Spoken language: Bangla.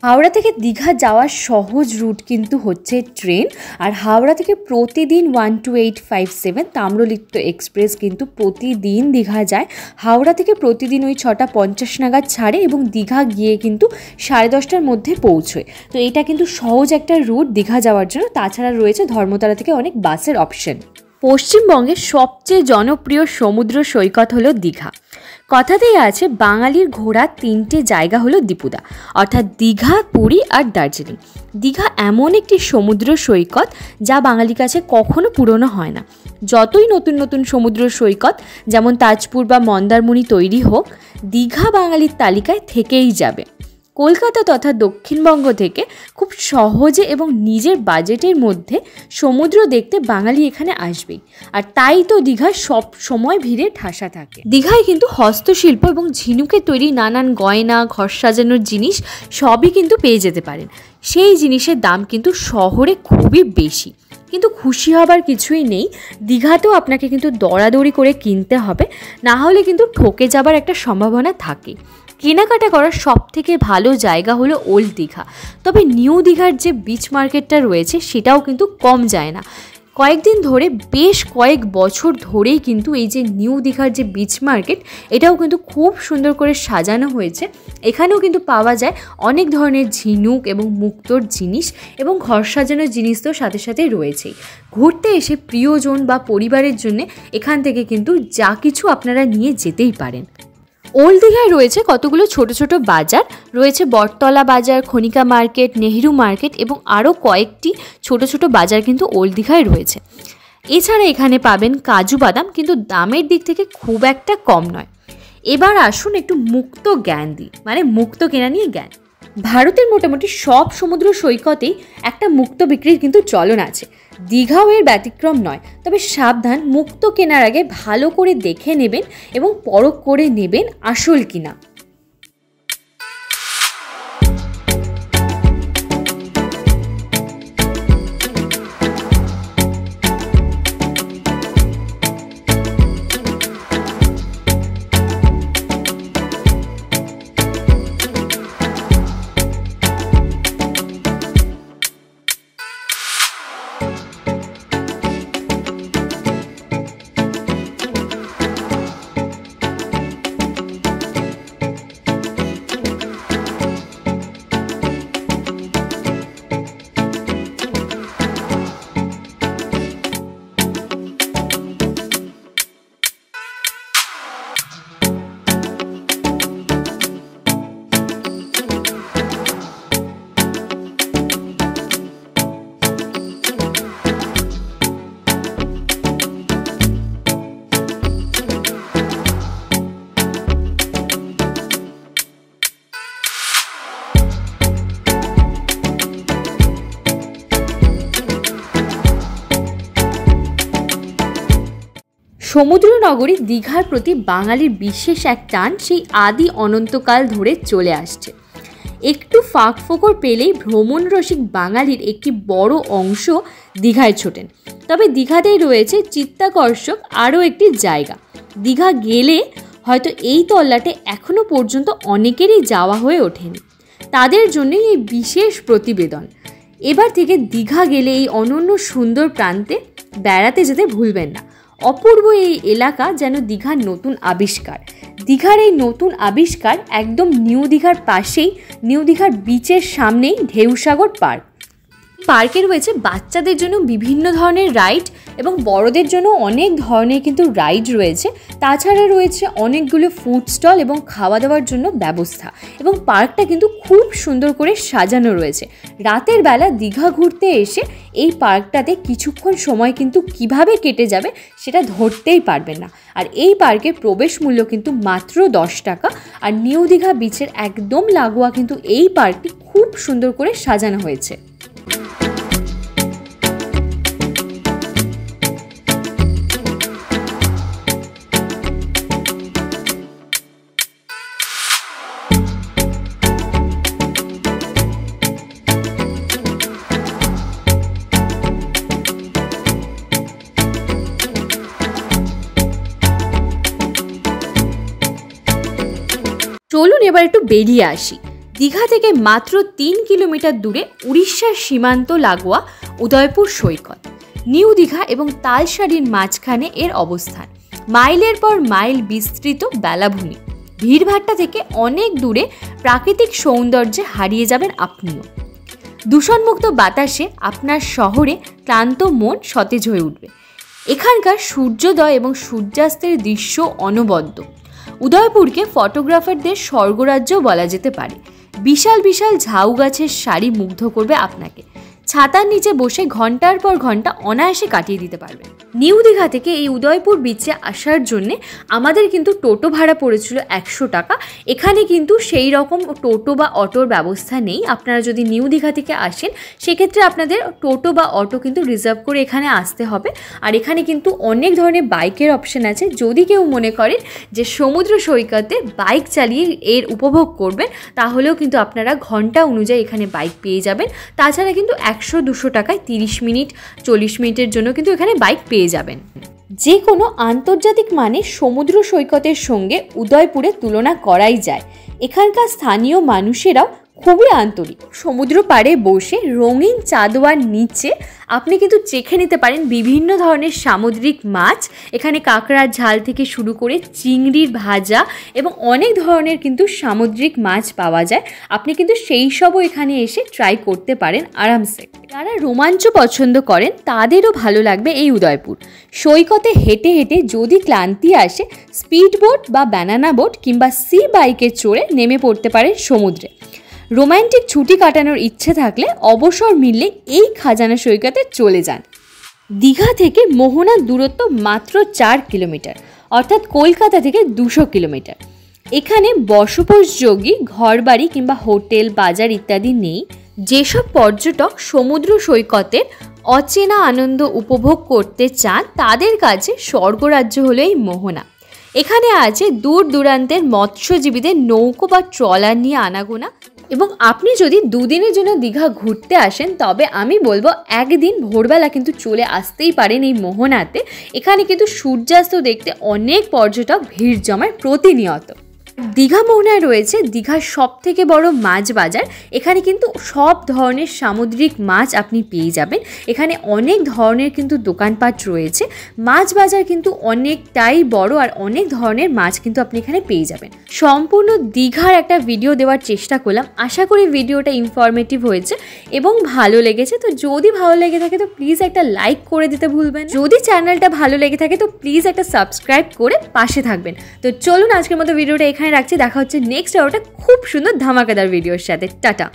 হাওড়া থেকে দীঘা যাওয়ার সহজ রুট কিন্তু হচ্ছে ট্রেন। আর হাওড়া থেকে প্রতিদিন 12857 তাম্রলিপ্ত এক্সপ্রেস কিন্তু প্রতিদিন দীঘা যায়। হাওড়া থেকে প্রতিদিন ওই 6:50 নাগাদ ছাড়ে এবং দীঘা গিয়ে কিন্তু 10:30টার মধ্যে পৌঁছয়। তো এটা কিন্তু সহজ একটা রুট দীঘা যাওয়ার জন্য। তাছাড়া রয়েছে ধর্মতলা থেকে অনেক বাসের অপশন। পশ্চিমবঙ্গের সবচেয়ে জনপ্রিয় সমুদ্র সৈকত হলো দীঘা। কথাতেই আছে বাঙালির ঘোরার 3টে জায়গা হলো দীপুদা, অর্থাৎ দীঘা, পুরী আর দার্জিলিং। দীঘা এমন একটি সমুদ্র সৈকত যা বাঙালির কাছে কখনো পুরনো হয় না। যতই নতুন নতুন সমুদ্র সৈকত যেমন তাজপুর বা মন্দারমণি তৈরি হোক, দীঘা বাঙালির তালিকায় থেকেই যাবে। কলকাতা তথা দক্ষিণবঙ্গ থেকে খুব সহজে এবং নিজের বাজেটের মধ্যে সমুদ্র দেখতে বাঙালি এখানে আসবেই। আর তাই তো দীঘায় সব সময় ভিড়ে ঠাসা থাকে। দীঘায় কিন্তু হস্তশিল্প এবং ঝিনুকে তৈরি নানান গয়না, ঘর সাজানোর জিনিস সবই কিন্তু পেয়ে যেতে পারেন। সেই জিনিসের দাম কিন্তু শহরে খুবই বেশি, কিন্তু খুশি হবার কিছুই নেই। দীঘাতেও আপনাকে কিন্তু দরাদরি করে কিনতে হবে, না হলে কিন্তু ঠকে যাবার একটা সম্ভাবনা থাকে। কেনাকাটা করার সব থেকে ভালো জায়গা হলো ওল্ড দীঘা। তবে নিউ দীঘার যে বিচ মার্কেটটা রয়েছে সেটাও কিন্তু কম যায় না। কয়েকদিন ধরে, বেশ কয়েক বছর ধরেই কিন্তু এই যে নিউ দীঘার যে বিচ মার্কেট, এটাও কিন্তু খুব সুন্দর করে সাজানো হয়েছে। এখানেও কিন্তু পাওয়া যায় অনেক ধরনের ঝিনুক এবং মুক্তোর জিনিস এবং ঘর সাজানোর জিনিস তো সাথে সাথে রয়েছেই। ঘুরতে এসে প্রিয়জন বা পরিবারের জন্য এখান থেকে কিন্তু যা কিছু আপনারা নিয়ে যেতেই পারেন। ওল্ড দীঘায় রয়েছে কতগুলো ছোট ছোট বাজার, রয়েছে বটতলা বাজার, খনিকা মার্কেট, নেহেরু মার্কেট এবং আরও কয়েকটি ছোট ছোট বাজার কিন্তু ওল্ড দীঘায় রয়েছে। এছাড়া এখানে পাবেন কাজু বাদাম, কিন্তু দামের দিক থেকে খুব একটা কম নয়। এবার আসুন একটু মুক্ত জ্ঞান দিই, মানে মুক্ত কেনা নিয়ে জ্ঞান। ভারতের মোটামুটি সব সমুদ্র সৈকতেই একটা মুক্ত বিক্রির কিন্তু চলন আছে। দীঘাও এর ব্যতিক্রম নয়। তবে সাবধান, মুক্ত কেনার আগে ভালো করে দেখে নেবেন এবং পরখ করে নেবেন আসল কিনা। সমুদ্র নগরী দীঘার প্রতি বাঙালির বিশেষ এক টান সেই আদি অনন্তকাল ধরে চলে আসছে। একটু ফাঁক ফোকর পেলেই ভ্রমণ রসিক বাঙালির একটি বড় অংশ দীঘায় ছোটেন। তবে দীঘাতেই রয়েছে চিত্তাকর্ষক আরও একটি জায়গা। দীঘা গেলে হয়তো এই তল্লাটে এখনও পর্যন্ত অনেকেরই যাওয়া হয়ে ওঠেনি, তাদের জন্যই এই বিশেষ প্রতিবেদন। এবার থেকে দীঘা গেলে এই অনন্য সুন্দর প্রান্তে বেড়াতে যেতে ভুলবেন না। অপূর্ব এই এলাকা যেন দীঘার নতুন আবিষ্কার। দীঘার এই নতুন আবিষ্কার একদম নিউ দীঘার পাশেই, নিউ দীঘার বিচের সামনেই ঢেউসাগর পার্ক। পার্কে রয়েছে বাচ্চাদের জন্য বিভিন্ন ধরনের রাইড এবং বড়দের জন্য অনেক ধরনের কিন্তু রাইড রয়েছে। তাছাড়া রয়েছে অনেকগুলো ফুড স্টল এবং খাওয়া দাওয়ার জন্য ব্যবস্থা, এবং পার্কটা কিন্তু খুব সুন্দর করে সাজানো রয়েছে। রাতের বেলা দীঘা ঘুরতে এসে এই পার্কটাতে কিছুক্ষণ সময় কিন্তু কিভাবে কেটে যাবে সেটা ধরতেই পারবেন না। আর এই পার্কের প্রবেশ মূল্য কিন্তু মাত্র 10 টাকা। আর নিউ দীঘা বিচের একদম লাগোয়া কিন্তু এই পার্কটি খুব সুন্দর করে সাজানো হয়েছে। চলুন এবার একটু বেরিয়ে আসি। দীঘা থেকে মাত্র 3 কিলোমিটার দূরে উড়িষ্যার সীমান্ত লাগোয়া উদয়পুর সৈকত। নিউ দীঘা এবং তালসারির মাঝখানে এর অবস্থান। মাইলের পর মাইল বিস্তৃত বেলাভূমি। ভিড়ভাট্টা থেকে অনেক দূরে প্রাকৃতিক সৌন্দর্যে হারিয়ে যাবেন আপনিও। দূষণমুক্ত বাতাসে আপনার শহরে ক্লান্ত মন সতেজ হয়ে উঠবে। এখানকার সূর্যোদয় এবং সূর্যাস্তের দৃশ্য অনবদ্য। উদয়পুরকে ফটোগ্রাফারদের স্বর্গরাজ্য বলা যেতে পারে। বিশাল বিশাল ঝাউ গাছের সারি মুগ্ধ করবে আপনাকে। ছাতার নিচে বসে ঘন্টার পর ঘন্টা অনায়াসে কাটিয়ে দিতে পারবেন। নিউ দীঘা থেকে এই উদয়পুর বিচে আসার জন্যে আমাদের কিন্তু টোটো ভাড়া পড়েছিল 100 টাকা। এখানে কিন্তু সেই রকম টোটো বা অটোর ব্যবস্থা নেই। আপনারা যদি নিউ দীঘা থেকে আসেন সেক্ষেত্রে আপনাদের টোটো বা অটো কিন্তু রিজার্ভ করে এখানে আসতে হবে। আর এখানে কিন্তু অনেক ধরনের বাইকের অপশন আছে। যদি কেউ মনে করেন যে সমুদ্র সৈকতে বাইক চালিয়ে এর উপভোগ করবেন তাহলেও কিন্তু আপনারা ঘন্টা অনুযায়ী এখানে বাইক পেয়ে যাবেন। তাছাড়া কিন্তু 100-200 টাকায় 30 মিনিট 40 মিনিটের জন্য কিন্তু এখানে বাইক পেয়ে যাবেন। যে কোনো আন্তর্জাতিক মানের সমুদ্র সৈকতের সঙ্গে উদয়পুরে তুলনা করাই যায়। এখানকার স্থানীয় মানুষেরাও খুবই আন্তরিক। সমুদ্র পাড়ে বসে রঙিন চাঁদোয়ার নিচে আপনি কিন্তু চেখে নিতে পারেন বিভিন্ন ধরনের সামুদ্রিক মাছ। এখানে কাঁকড়ার ঝাল থেকে শুরু করে চিংড়ির ভাজা এবং অনেক ধরনের কিন্তু সামুদ্রিক মাছ পাওয়া যায়। আপনি কিন্তু সেই সবও এখানে এসে ট্রাই করতে পারেন আরামসে। যারা রোমাঞ্চ পছন্দ করেন তাদেরও ভালো লাগবে এই উদয়পুর। সৈকতে হেঁটে হেঁটে যদি ক্লান্তি আসে স্পিড বোট বা ব্যানানা বোট কিংবা সি বাইকে চড়ে নেমে পড়তে পারেন সমুদ্রে। রোম্যান্টিক ছুটি কাটানোর ইচ্ছে থাকলে অবসর মিললে এই খাজানা সৈকতে চলে যান। দীঘা থেকে মোহনার দূরত্ব মাত্র 4 কিলোমিটার, অর্থাৎ কলকাতা থেকে 200 কিলোমিটার। এখানে বসবাসযোগী ঘরবাড়ি কিংবা হোটেল বাজার ইত্যাদি নেই। যেসব পর্যটক সমুদ্র সৈকতের অচেনা আনন্দ উপভোগ করতে চান তাদের কাছে স্বর্গরাজ্য হলো এই মোহনা। এখানে আছে দূর দূরান্তের মৎস্যজীবীদের নৌকো বা ট্রলার নিয়ে আনাগোনা। এবং আপনি যদি দুদিনের জন্য দীঘা ঘুরতে আসেন তবে আমি বলবো একদিন ভোরবেলা কিন্তু চলে আসতেই পারেন এই মোহনাতে। এখানে কিন্তু সূর্যাস্ত দেখতে অনেক পর্যটক ভিড় জমায় প্রতিনিয়ত। দীঘা মোহনায় রয়েছে দীঘার সব থেকে বড় মাছ বাজার। এখানে কিন্তু সব ধরনের সামুদ্রিক মাছ আপনি পেয়ে যাবেন। এখানে অনেক ধরনের কিন্তু দোকানপাট রয়েছে। মাছ বাজার কিন্তু অনেকটাই বড় আর অনেক ধরনের মাছ কিন্তু আপনি এখানে পেয়ে যাবেন। সম্পূর্ণ দীঘার একটা ভিডিও দেওয়ার চেষ্টা করলাম। আশা করি ভিডিওটা ইনফরমেটিভ হয়েছে এবং ভালো লেগেছে। তো যদি ভালো লেগে থাকে তো প্লিজ একটা লাইক করে দিতে ভুলবেন। যদি চ্যানেলটা ভালো লেগে থাকে তো প্লিজ একটা সাবস্ক্রাইব করে পাশে থাকবেন। তো চলুন আজকের মতো ভিডিওটা এখানে রাখছি। দেখা হচ্ছে নেক্সট একটা খুব সুন্দর ধামাকাদার ভিডিওর সাথে। টাটা।